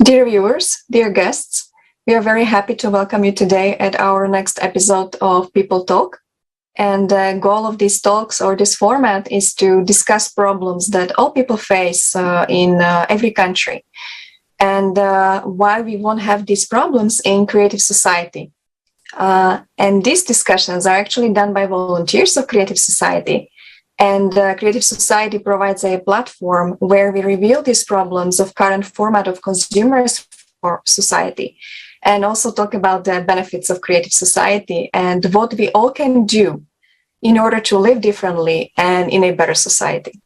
Dear viewers, dear guests, we are very happy to welcome you today at our next episode of People Talk. And the goal of these talks or this format is to discuss problems that all people face in every country and why we won't have these problems in creative society. And these discussions are actually done by volunteers of creative society. And Creative Society provides a platform where we reveal these problems of current format of consumers for society, and also talk about the benefits of creative society and what we all can do in order to live differently and in a better society.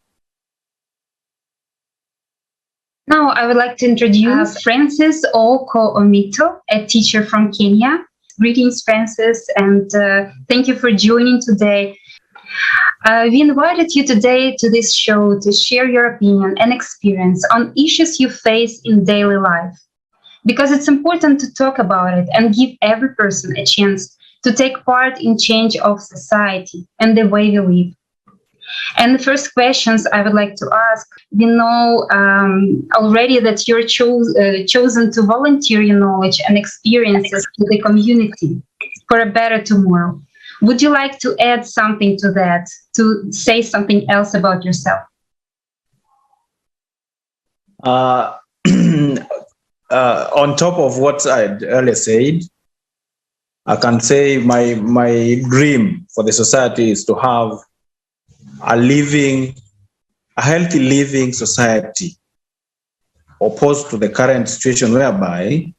Now, I would like to introduce Francis Ooko Omitto, a teacher from Kenya. Greetings, Francis, and thank you for joining today. We invited you today to this show to share your opinion and experience on issues you face in daily life, because it's important to talk about it and give every person a chance to take part in change of society and the way we live. And the first questions I would like to ask, we know already that you're chosen to volunteer your knowledge and experiences to the community for a better tomorrow. Would you like to add something to that, to say something else about yourself? On top of what I earlier said, I can say my dream for the society is to have a healthy living society, opposed to the current situation whereby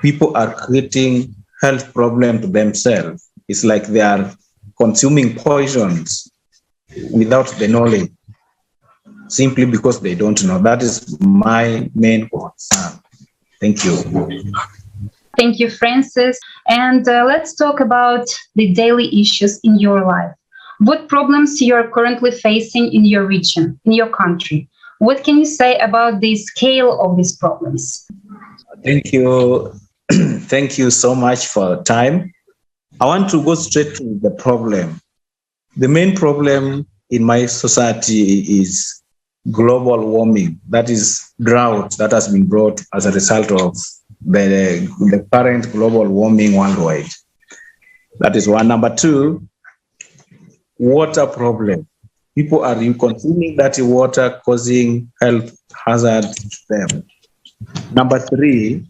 people are creating health problems to themselves. It's like they are consuming poisons without the knowledge, simply because they don't know. That is my main concern. Thank you. Thank you, Francis. And let's talk about the daily issues in your life. What problems you are currently facing in your region, in your country? What can you say about the scale of these problems? Thank you. Thank you so much for the time. I want to go straight to the problem. The main problem in my society is global warming. That is drought that has been brought as a result of the current global warming worldwide. That is one. Number two, water problem. People are consuming dirty water, causing health hazards to them. Number three,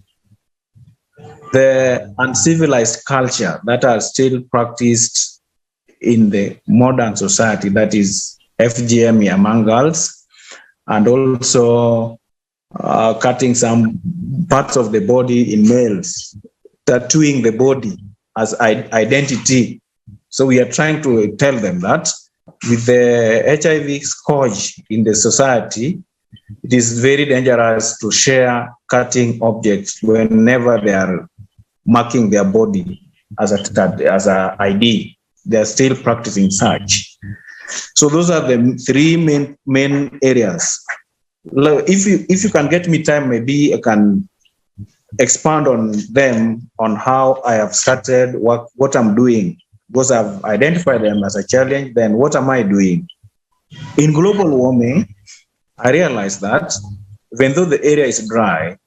the uncivilized culture that are still practiced in the modern society, that is FGM among girls, and also cutting some parts of the body in males, tattooing the body as identity. So we are trying to tell them that with the HIV scourge in the society, it is very dangerous to share cutting objects whenever they are marking their body as a ID. They are still practicing such. So those are the three main areas. If you can get me time, maybe I can expand on them, on how I have started, what I'm doing, because I've identified them as a challenge. Then what am I doing? In global warming, I realized that even though the area is dry,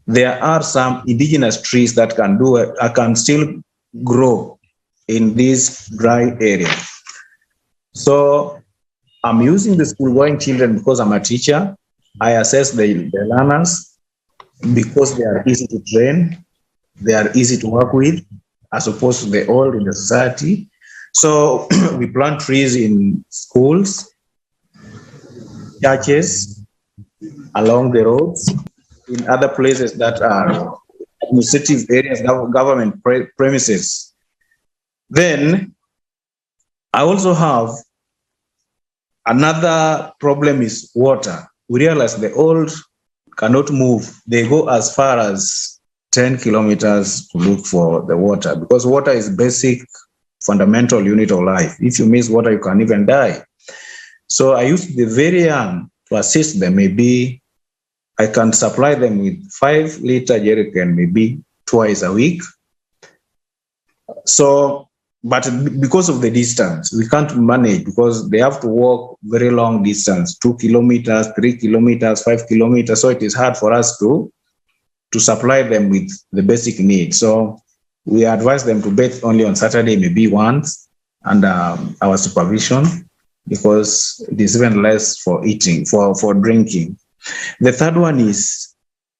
there are some indigenous trees that can still grow in this dry area. So I'm using the school-going children because I'm a teacher. I assess the learners because they are easy to train, they are easy to work with, as opposed to the old in the society. So we plant trees in schools, churches, along the roads, in other places that are administrative areas, government premises. Then I also have another problem is water. We realize the old cannot move. They go as far as 10 kilometers to look for the water, because water is basic, fundamental unit of life. If you miss water, you can even die. So I use the very young to assist them. Maybe I can supply them with 5-liter jerrycan, maybe twice a week. So, but because of the distance, we can't manage, because they have to walk very long distance, 2 kilometers, 3 kilometers, 5 kilometers. So it is hard for us to to supply them with the basic needs. So we advise them to bathe only on Saturday, maybe once, under our supervision, because it is even less for eating, for drinking. The third one is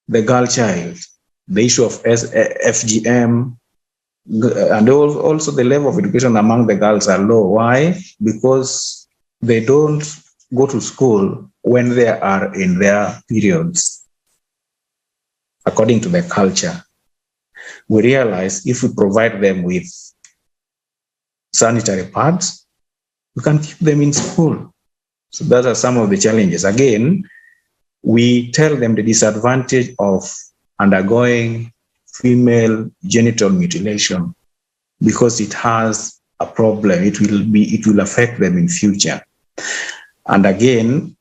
the girl child, the issue of FGM, and also the level of education among the girls are low. Why? Because they don't go to school when they are in their periods, according to the culture. We realize if we provide them with sanitary pads, we can keep them in school. So those are some of the challenges. Again, we tell them the disadvantage of undergoing female genital mutilation because it has a problem. It will affect them in future. And again,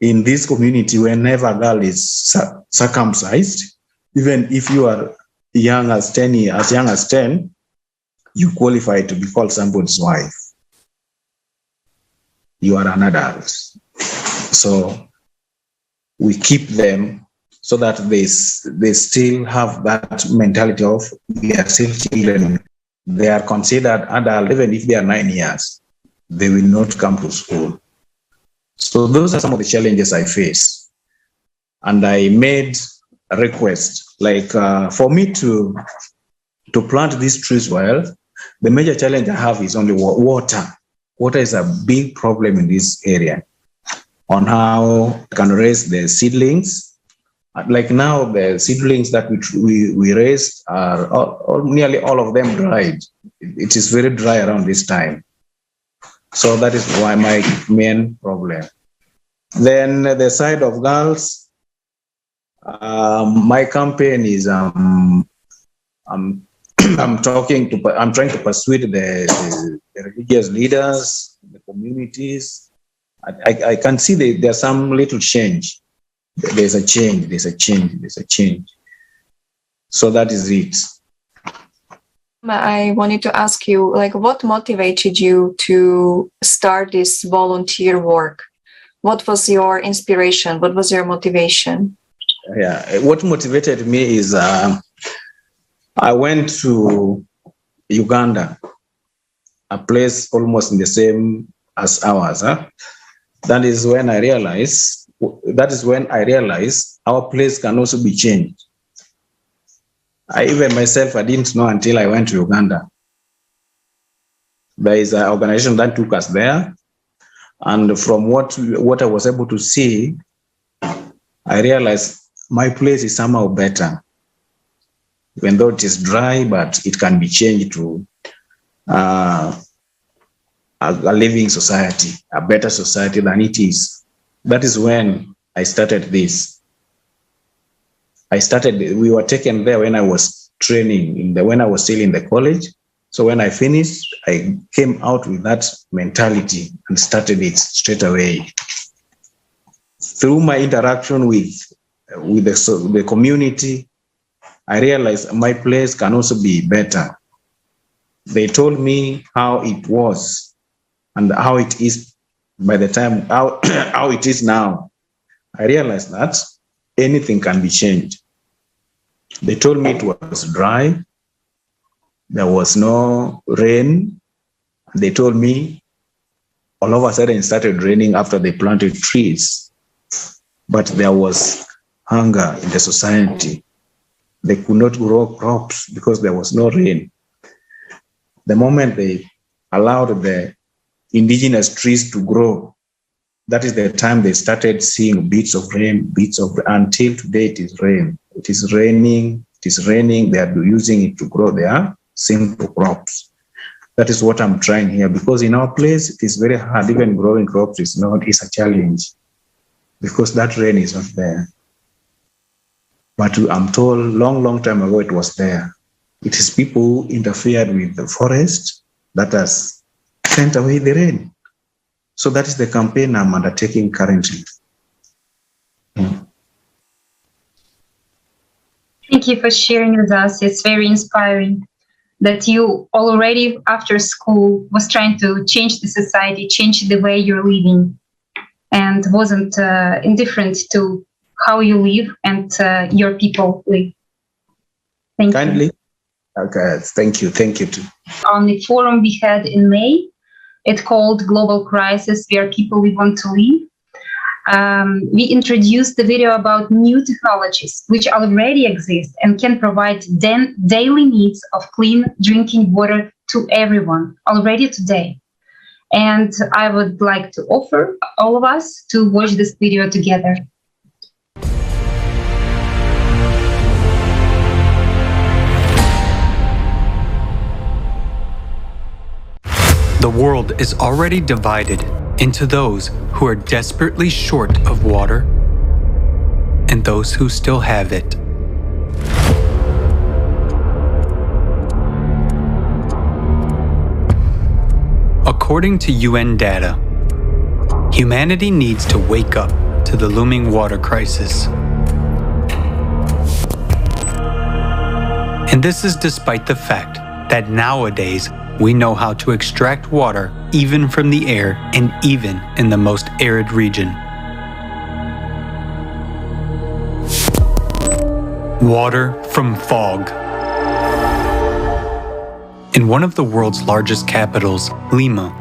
in this community, whenever a girl is circumcised, even if you are young as 10, you qualify to be called somebody's wife. You are an adult. So we keep them so that they still have that mentality of we are still children. They are considered adult even if they are 9 years. They will not come to school. So those are some of the challenges I face. And I made a request, like for me to plant these trees well, the major challenge I have is only water. Water is a big problem in this area. On how I can raise the seedlings. Like now, the seedlings that we raised are nearly all of them dried. It is very dry around this time. So that is why my main problem. Then the side of girls, my campaign is I'm trying to persuade the religious leaders, the communities. I can see there's some little change. There's a change. So that is it. I wanted to ask you, like, what motivated you to start this volunteer work? What was your inspiration? What was your motivation? Yeah, what motivated me is I went to Uganda, a place almost in the same as ours. That is when I realized our place can also be changed. I didn't know until I went to Uganda. There is an organization that took us there. And from what I was able to see, I realized my place is somehow better. Even though it is dry, but it can be changed to a living society, a better society than it is. That is when I started this. We were taken there when I was training, when I was still in the college. So when I finished, I came out with that mentality and started it straight away. Through my interaction with the community, I realized my place can also be better. They told me how it was and how it is by the time, how it is now. I realized that anything can be changed. They told me it was dry. There was no rain. They told me all of a sudden it started raining after they planted trees. But there was hunger in the society. They could not grow crops because there was no rain. The moment they allowed the indigenous trees to grow, that is the time they started seeing bits of rain, until today it is rain. It is raining. They are using it to grow their simple crops. That is what I'm trying here, because in our place, it is very hard. Even growing crops is a challenge because that rain is not there. But I'm told long time ago it was there. It is people who interfered with the forest that has sent away the rain. So that is the campaign I'm undertaking currently. Thank you for sharing with us. It's very inspiring that you already after school was trying to change the society, change the way you're living, and wasn't indifferent to how you live and your people live. Thank kindly. you. Okay, thank you too. On the forum we had in May, it's called Global Crisis, We Are People We Want to Live. We introduced the video about new technologies which already exist and can provide daily needs of clean drinking water to everyone already today. And I would like to offer all of us to watch this video together. The world is already divided into those who are desperately short of water and those who still have it. According to UN data, humanity needs to wake up to the looming water crisis. And this is despite the fact that nowadays we know how to extract water even from the air and even in the most arid region. Water from fog. In one of the world's largest capitals, Lima,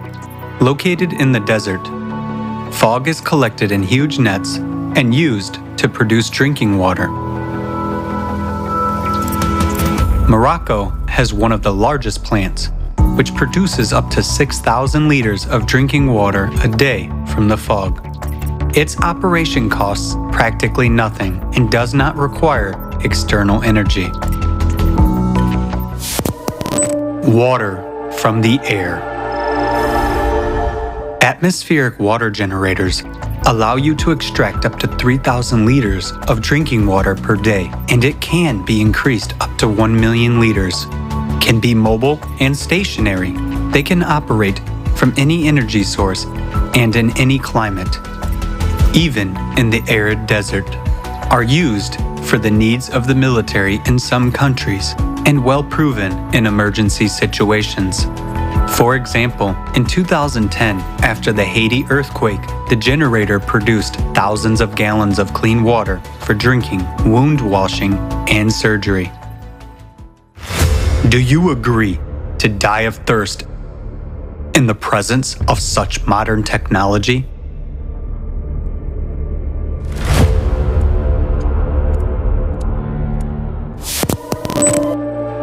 located in the desert, fog is collected in huge nets and used to produce drinking water. Morocco has one of the largest plants, which produces up to 6,000 liters of drinking water a day from the fog. Its operation costs practically nothing and does not require external energy. Water from the air. Atmospheric water generators allow you to extract up to 3,000 liters of drinking water per day, and it can be increased up to 1 million liters. Can be mobile and stationary. They can operate from any energy source and in any climate, even in the arid desert, are used for the needs of the military in some countries and well proven in emergency situations. For example, in 2010, after the Haiti earthquake, the generator produced thousands of gallons of clean water for drinking, wound washing, and surgery. Do you agree to die of thirst in the presence of such modern technology?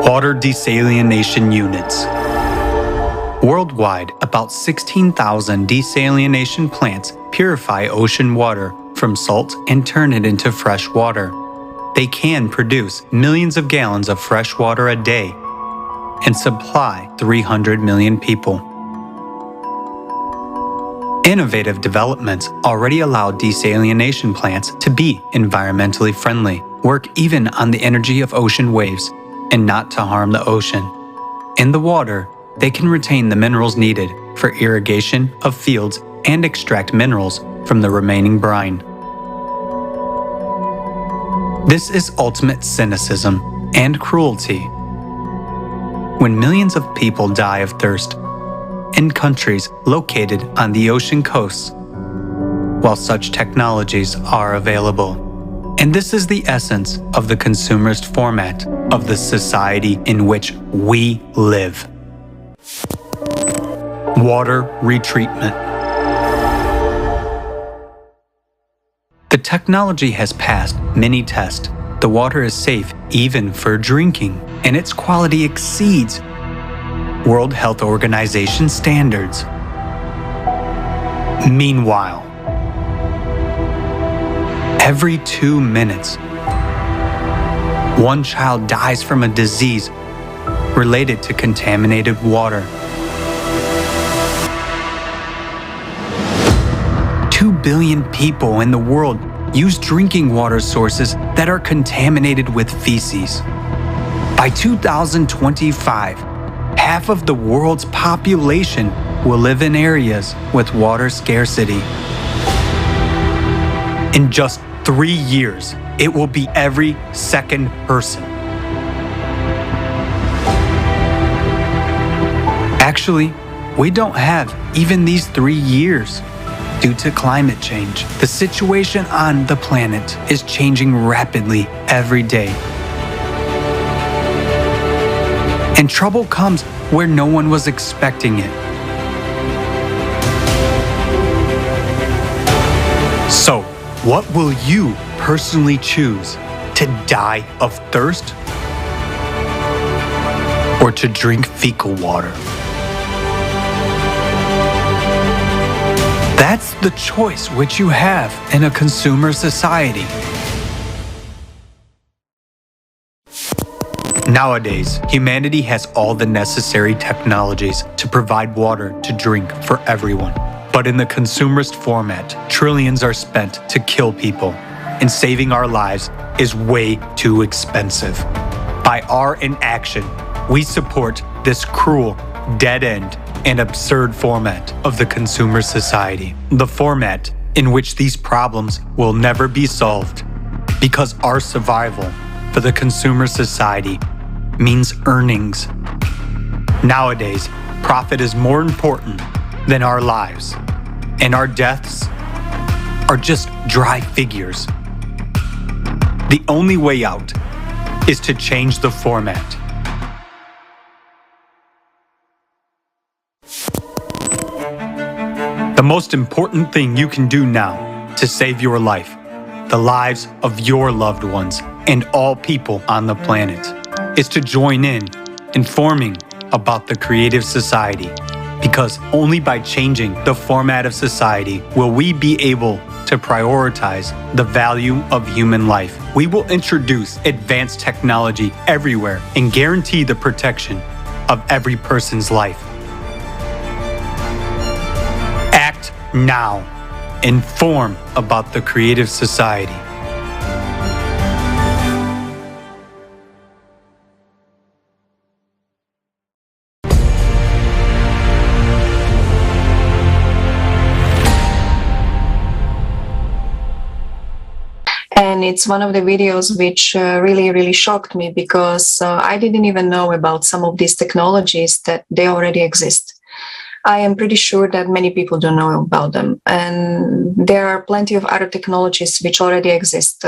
Water desalination units. Worldwide, about 16,000 desalination plants purify ocean water from salt and turn it into fresh water. They can produce millions of gallons of fresh water a day and supply 300 million people. Innovative developments already allow desalination plants to be environmentally friendly, work even on the energy of ocean waves, and not to harm the ocean. In the water, they can retain the minerals needed for irrigation of fields and extract minerals from the remaining brine. This is ultimate cynicism and cruelty. When millions of people die of thirst in countries located on the ocean coasts, while such technologies are available. And this is the essence of the consumerist format of the society in which we live. Water retreatment. The technology has passed many tests. The water is safe even for drinking, and its quality exceeds World Health Organization standards. Meanwhile, every 2 minutes, one child dies from a disease related to contaminated water. 2 billion people in the world use drinking water sources that are contaminated with feces. By 2025, half of the world's population will live in areas with water scarcity. In just 3 years, it will be every second person. Actually, we don't have even these 3 years. Due to climate change, the situation on the planet is changing rapidly every day. And trouble comes where no one was expecting it. So, what will you personally choose? To die of thirst? Or to drink fecal water? That's the choice which you have in a consumer society. Nowadays, humanity has all the necessary technologies to provide water to drink for everyone. But in the consumerist format, trillions are spent to kill people, and saving our lives is way too expensive. By our inaction, we support this cruel, dead-end, and absurd format of the consumer society. The format in which these problems will never be solved, because our survival for the consumer society means earnings. Nowadays, profit is more important than our lives, and our deaths are just dry figures. The only way out is to change the format. The most important thing you can do now to save your life, the lives of your loved ones, and all people on the planet, is to join in informing about the creative society, because only by changing the format of society will we be able to prioritize the value of human life. We will introduce advanced technology everywhere and guarantee the protection of every person's life. Act now. Inform about the creative society. And it's one of the videos which really shocked me, because I didn't even know about some of these technologies, that they already exist. I am pretty sure that many people don't know about them. And there are plenty of other technologies which already exist,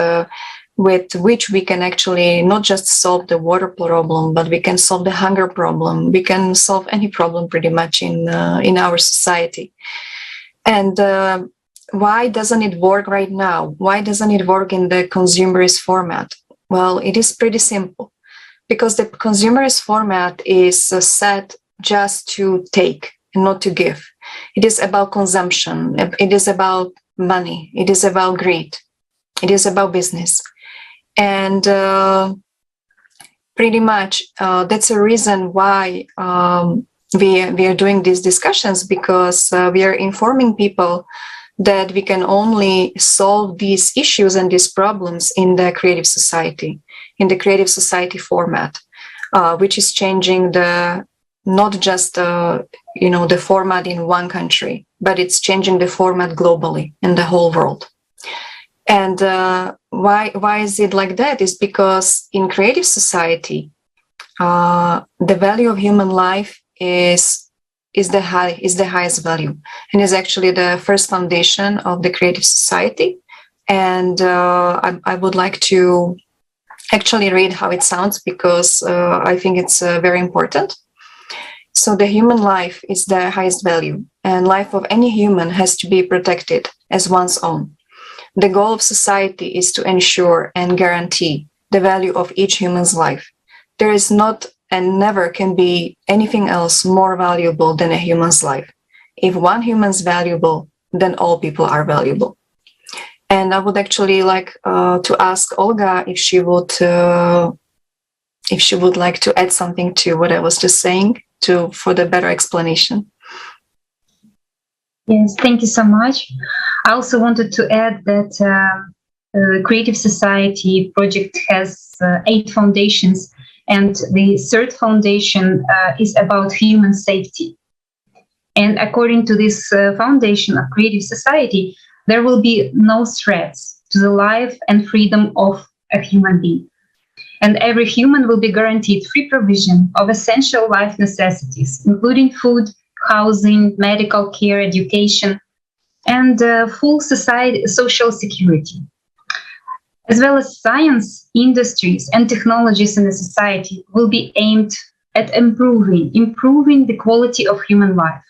with which we can actually not just solve the water problem, but we can solve the hunger problem. We can solve any problem pretty much in our society. And why doesn't it work right now? Why doesn't it work in the consumerist format? Well, it is pretty simple, because the consumerist format is set just to take and not to give. It is about consumption. It is about money. It is about greed. It is about business. And pretty much that's a reason why we are doing these discussions, because we are informing people that we can only solve these issues and these problems in the creative society, in the creative society format, which is changing not just the format in one country, but it's changing the format globally in the whole world. And why is it like that? Is because in creative society, the value of human life is the highest value, and is actually the first foundation of the creative society. And I would like to actually read how it sounds, because I think it's very important. So the human life is the highest value, and life of any human has to be protected as one's own. The goal of society is to ensure and guarantee the value of each human's life. There is not and never can be anything else more valuable than a human's life. If one human's valuable, then all people are valuable. And I would actually like to ask Olga if she would like to add something to what I was just saying, for the better explanation. Yes, thank you so much. I also wanted to add that Creative Society project has 8 foundations, and the third foundation is about human safety. And according to this foundation of Creative Society, there will be no threats to the life and freedom of a human being. And every human will be guaranteed free provision of essential life necessities, including food, housing, medical care, education, and full social security. As well as science, industries, and technologies in the society will be aimed at improving the quality of human life.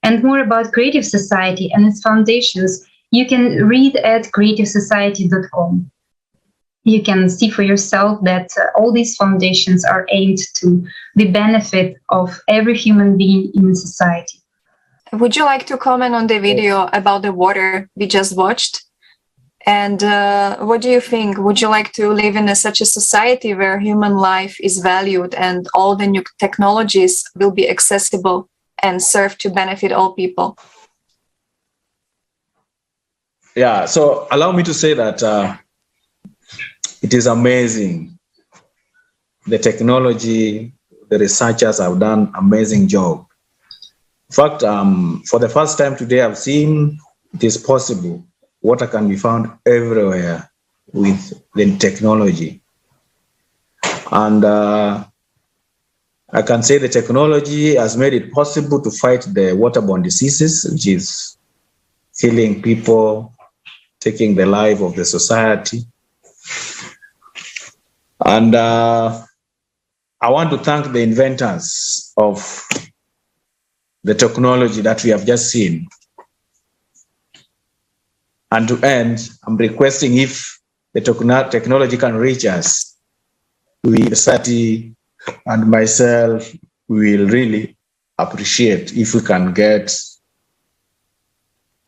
And more about Creative Society and its foundations, you can read at creativesociety.com. You can see for yourself that all these foundations are aimed to the benefit of every human being in society. Would you like to comment on the video about the water we just watched? And what do you think? Would you like to live in such a society where human life is valued and all the new technologies will be accessible and serve to benefit all people? Yeah, so allow me to say that it is amazing. The technology, the researchers have done an amazing job. In fact, for the first time today, I've seen it is possible. Water can be found everywhere with the technology. And I can say the technology has made it possible to fight the waterborne diseases, which is killing people, taking the life of the society. And I want to thank the inventors of the technology that we have just seen. And to end, I'm requesting if the technology can reach us, we, the society and myself, will really appreciate if we can get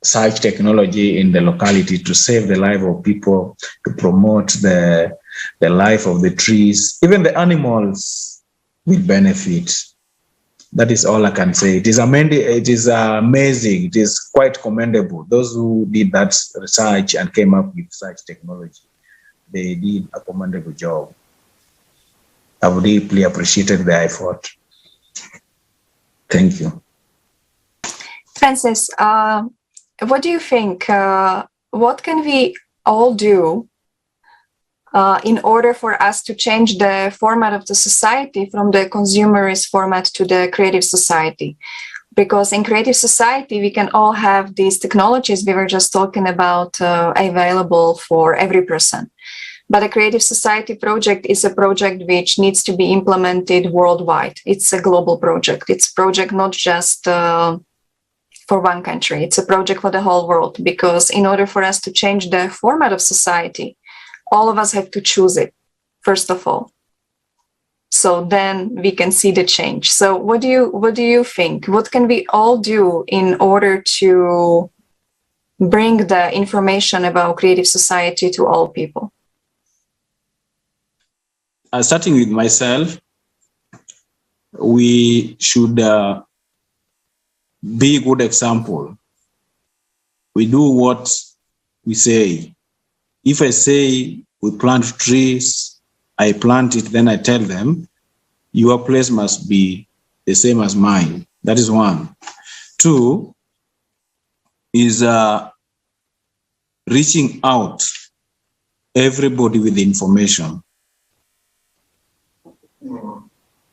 such technology in the locality to save the life of people, to promote the life of the trees. Even the animals will benefit. That is all I can say. It is amazing. It is quite commendable. Those who did that research and came up with such technology, they did a commendable job. I've deeply appreciated their effort. Thank you. Francis, what do you think? What can we all do in order for us to change the format of the society from the consumerist format to the creative society? Because in creative society, we can all have these technologies we were just talking about available for every person. But a creative society project is a project which needs to be implemented worldwide. It's a global project. It's a project not just for one country. It's a project for the whole world, because in order for us to change the format of society, all of us have to choose it, first of all. So then we can see the change. So what do you think? What can we all do in order to bring the information about creative society to all people? Starting with myself, we should be a good example. We do what we say. If I say we plant trees, I plant it, then I tell them, your place must be the same as mine. That is one. Two is reaching out everybody with information.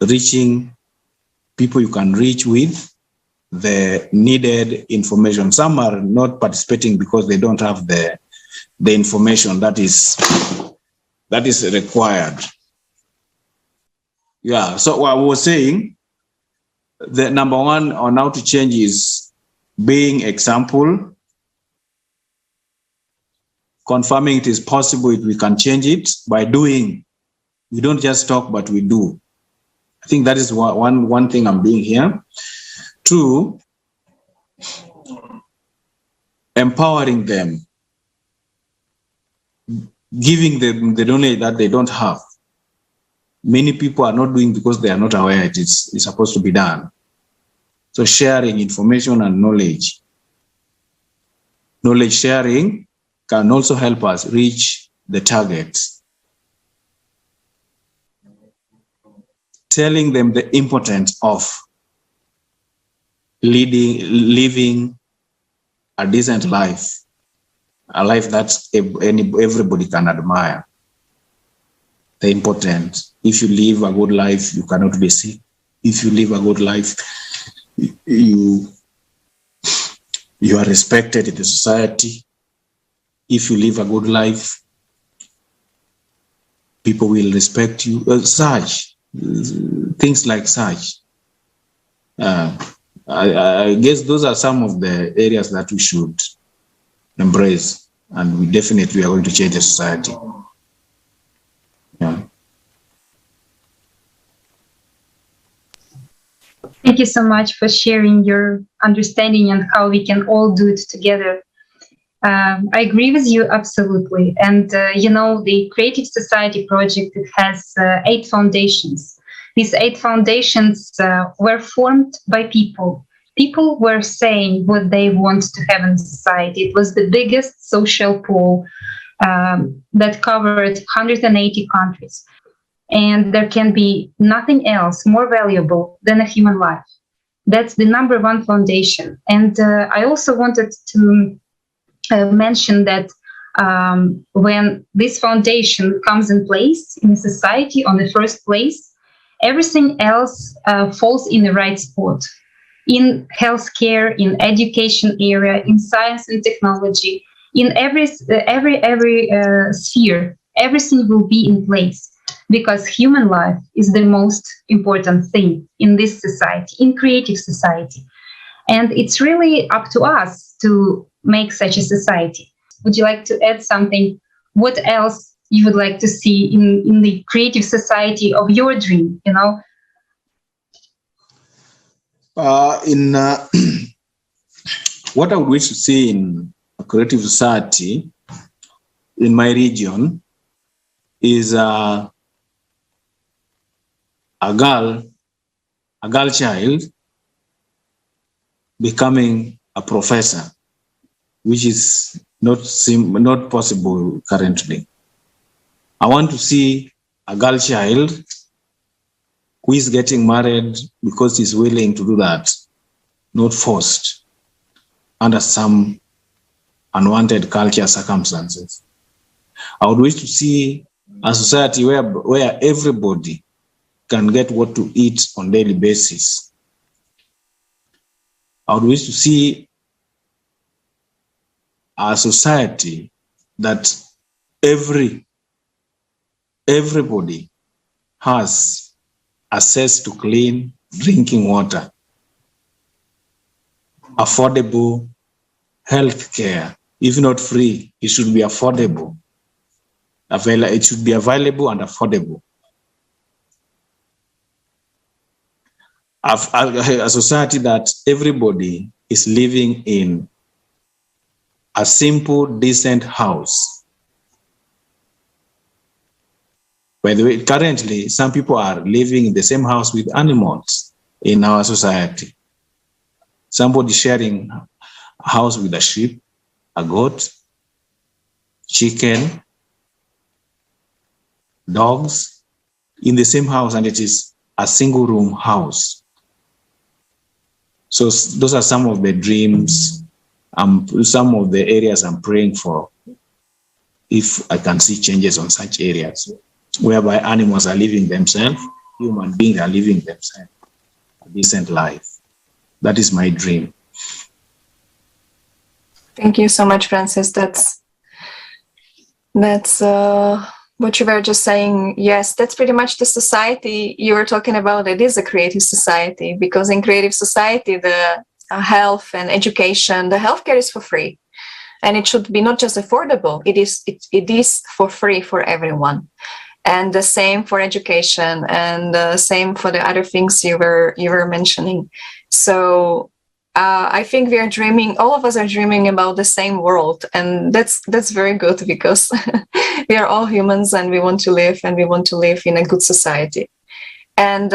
Reaching people you can reach with the needed information. Some are not participating because they don't have the information that is required. Yeah, so what I was saying, the number one on how to change is being example, confirming it is possible, we can change it by doing. We don't just talk, but we do. I think that is one thing I'm doing here. Two, empowering them, giving them the knowledge that they don't have. Many people are not doing because they are not aware it's supposed to be done. So sharing information and knowledge. Knowledge sharing can also help us reach the targets. Telling them the importance of living a decent life, a life that everybody can admire. The importance. If you live a good life, you cannot be sick. If you live a good life, you are respected in the society. If you live a good life, people will respect you. Such. things like such. I guess those are some of the areas that we should embrace, and we definitely are going to change the society. Yeah. Thank you so much for sharing your understanding and how we can all do it together. I agree with you absolutely. And, the Creative Society project, it has 8 foundations. These 8 foundations were formed by people. People were saying what they want to have in society. It was the biggest social poll that covered 180 countries. And there can be nothing else more valuable than a human life. That's the number 1 foundation. And I also wanted to mention that when this foundation comes in place in society on the first place, everything else falls in the right spot. In healthcare, in education area, in science and technology, in every sphere, everything will be in place, because human life is the most important thing in this society, in creative society. And it's really up to us to make such a society. Would you like to add something? What else you would like to see in the creative society of your dream, What I would wish to see in a creative society in my region is a girl child becoming a professor, which is not possible currently. I want to see a girl child who is getting married because he's willing to do that, not forced under some unwanted culture circumstances. I would wish to see a society where everybody can get what to eat on a daily basis. I would wish to see a society that everybody has access to clean drinking water, affordable health care. If not free, it should be affordable. It should be available and affordable. A society that everybody is living in a simple, decent house. By the way, currently, some people are living in the same house with animals in our society. Somebody sharing a house with a sheep, a goat, chicken, dogs, in the same house, and it is a single room house. So those are some of the dreams, some of the areas I'm praying for, if I can see changes on such areas, whereby animals are living themselves, human beings are living themselves a decent life. That is my dream. Thank you so much, Francis. That's what you were just saying. Yes, that's pretty much the society you were talking about. It is a creative society, because in creative society, the health and education, the healthcare is for free, and it should be not just affordable. It is for free for everyone. And the same for education, and the same for the other things you were mentioning. So I think we are dreaming. All of us are dreaming about the same world, and that's very good, because we are all humans, and we want to live in a good society. And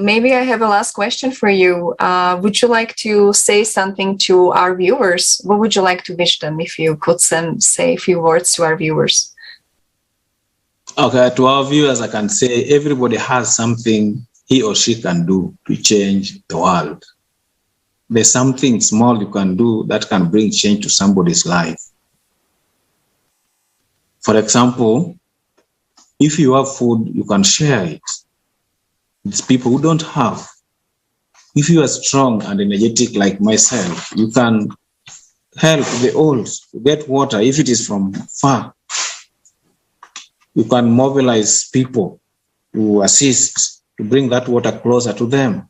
maybe I have a last question for you. Would you like to say something to our viewers? What would you like to wish them, if you could say a few words to our viewers? Okay, to our viewers, I can say everybody has something he or she can do to change the world. There's something small you can do that can bring change to somebody's life. For example, if you have food, you can share it with people who don't have. If you are strong and energetic like myself, you can help the old to get water if it is from far. You can mobilize people to assist to bring that water closer to them.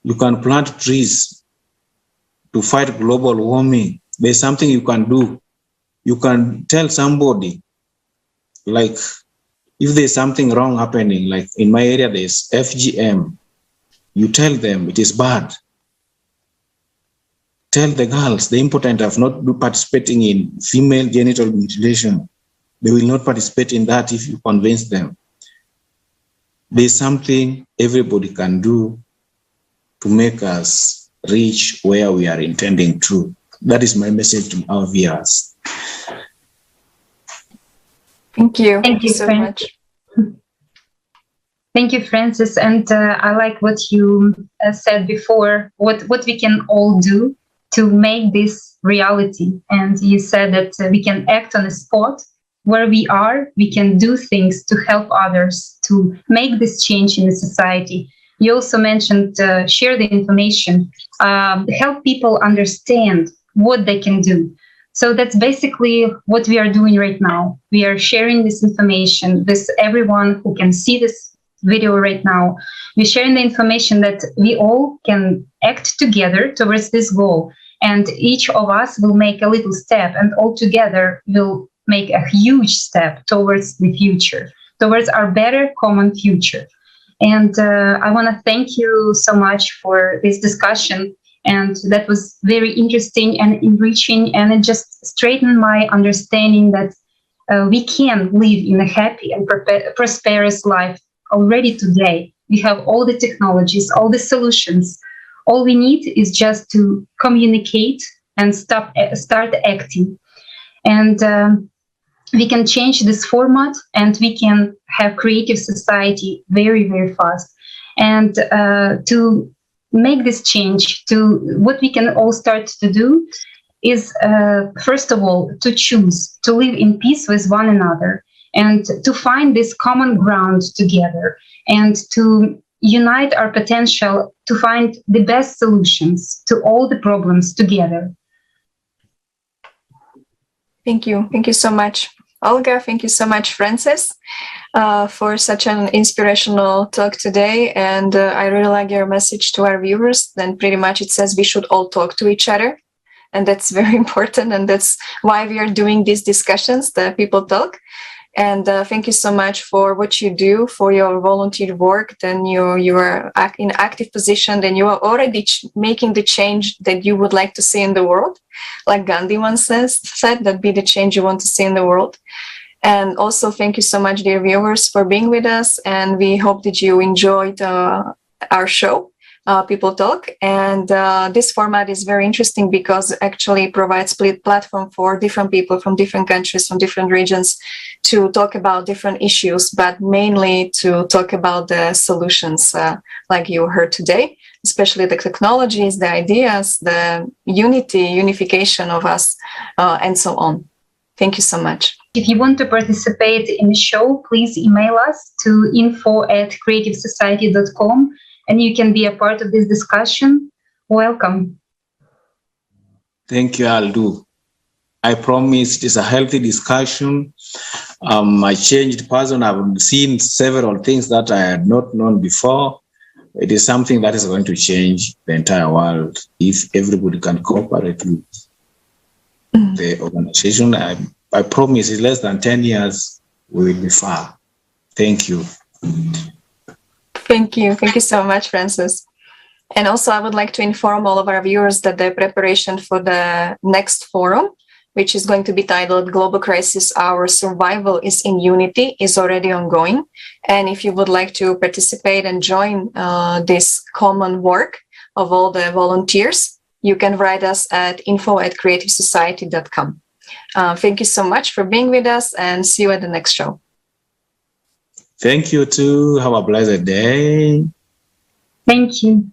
You can plant trees to fight global warming. There's something you can do. You can tell somebody, like, if there's something wrong happening, like in my area, there's FGM, you tell them it is bad. Tell the girls, the important of not participating in female genital mutilation. They will not participate in that if you convince them. There's something everybody can do to make us reach where we are intending to. That is my message to our viewers. Thank you. Thank you so Francis. much. Thank you, Francis. And I like what you said before, what we can all do to make this reality. And you said that we can act on the spot where we are, we can do things to help others to make this change in the society. You also mentioned share the information, help people understand what they can do. So that's basically what we are doing right now. We are sharing this information with everyone who can see this video right now. We're sharing the information that we all can act together towards this goal. And each of us will make a little step, and all together will make a huge step towards the future, towards our better common future. And I want to thank you so much for this discussion. And that was very interesting and enriching. And it just straightened my understanding that we can live in a happy and prosperous life already today. We have all the technologies, all the solutions. All we need is just to communicate and start acting. And we can change this format, and we can have creative society very, very fast. And to make this change, to what we can all start to do is, first of all, to choose to live in peace with one another, and to find this common ground together, and to unite our potential to find the best solutions to all the problems together. Thank you. Thank you so much, Olga. Thank you so much, Francis, for such an inspirational talk today. And I really like your message to our viewers. Then pretty much it says we should all talk to each other. And that's very important. And that's why we are doing these discussions, the People Talk. And thank you so much for what you do, for your volunteer work. Then you are in active position, then you are already making the change that you would like to see in the world. Like Gandhi once said, that be the change you want to see in the world. And also thank you so much, dear viewers, for being with us. And we hope that you enjoyed our show, People Talk. And this format is very interesting because it actually provides platform for different people from different countries, from different regions, to talk about different issues, but mainly to talk about the solutions, like you heard today, especially the technologies, the ideas, the unification of us, and so on. Thank you so much. If you want to participate in the show, please email us to info@creativesociety.com, and you can be a part of this discussion. Welcome. Thank you, I'll do. I promise it is a healthy discussion. I changed person. I've seen several things that I had not known before. It is something that is going to change the entire world if everybody can cooperate with the organization. I promise in less than 10 years, we will be far. Thank you. Thank you. Thank you so much, Francis. And also, I would like to inform all of our viewers that the preparation for the next forum, which is going to be titled Global Crisis, Our Survival is in Unity, is already ongoing. And if you would like to participate and join this common work of all the volunteers, you can write us at info@creativesociety.com. Thank you so much for being with us, and see you at the next show. Thank you too. Have a blessed day. Thank you.